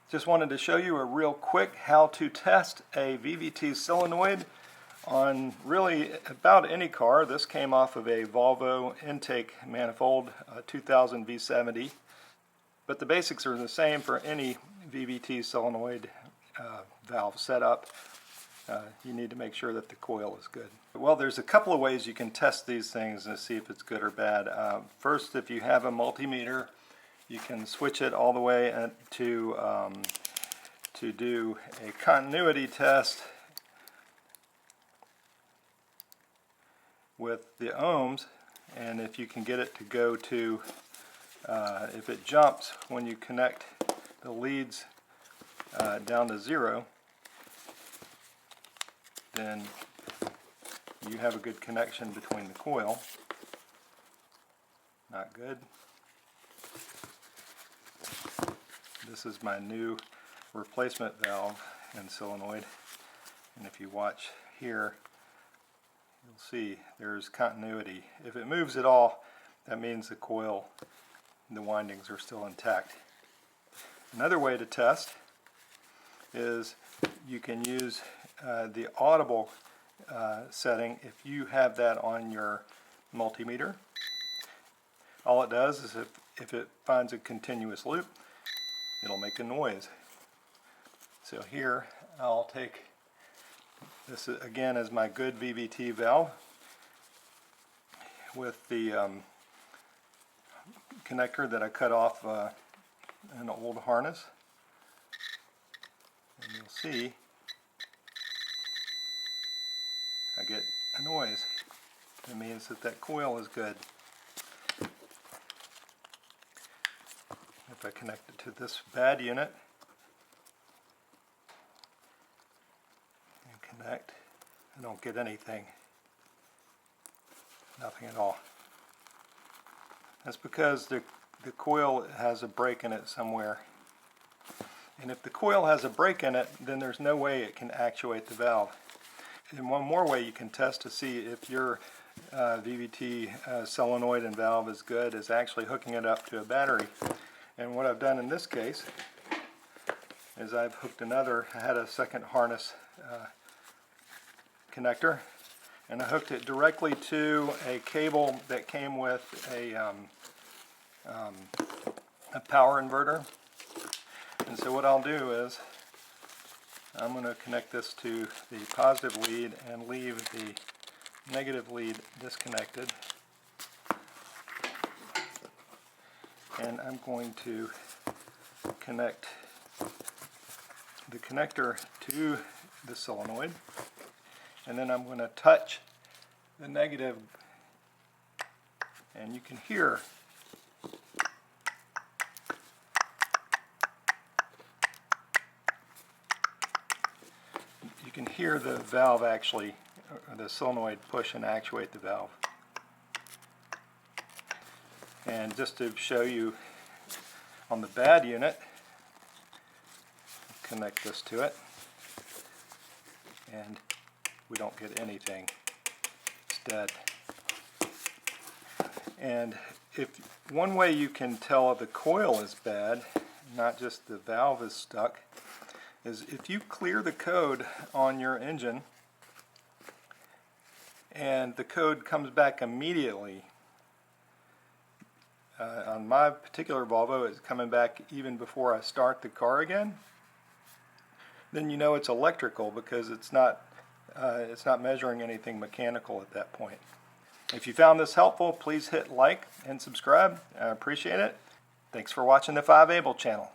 Just wanted to show you a real quick how to test a VVT solenoid on really about any car. This came off of a Volvo intake manifold, 2000 V70. But the basics are the same for any VVT solenoid valve setup. You need to make sure that the coil is good. Well, there's a couple of ways you can test these things to see if it's good or bad. First, if you have a multimeter, you can switch it all the way to do a continuity test with the ohms, and if you can get it to go to, if it jumps when you connect the leads down to 0, then you have a good connection between the coil. Not good. This is my new replacement valve and solenoid, and if you watch here, you'll see there's continuity. If it moves at all, that means the coil, the windings are still intact. Another way to test is you can use the Audible setting if you have that on your multimeter. All it does is if it finds a continuous loop, it'll make a noise. So here I'll take this again as my good VVT valve with the connector that I cut off an old harness, and you'll see I get a noise. It means that coil is good. If I connect it to this bad unit and connect, I don't get anything. Nothing at all. That's because the coil has a break in it somewhere. And if the coil has a break in it, then there's no way it can actuate the valve. And one more way you can test to see if your VVT solenoid and valve is good is actually hooking it up to a battery. And what I've done in this case is I've hooked I had a second harness connector, and I hooked it directly to a cable that came with a power inverter. And so what I'll do is I'm going to connect this to the positive lead and leave the negative lead disconnected. And I'm going to connect the connector to the solenoid, and then I'm going to touch the negative, and you can hear the valve actually, the solenoid push and actuate the valve. And just to show you on the bad unit, connect this to it, and we don't get anything. It's dead. And if one way you can tell if the coil is bad, not just the valve is stuck, is if you clear the code on your engine and the code comes back immediately. On my particular Volvo, it's coming back even before I start the car again. Then you know it's electrical, because it's not measuring anything mechanical at that point. If you found this helpful, please hit like and subscribe. I appreciate it. Thanks for watching the 5Able channel.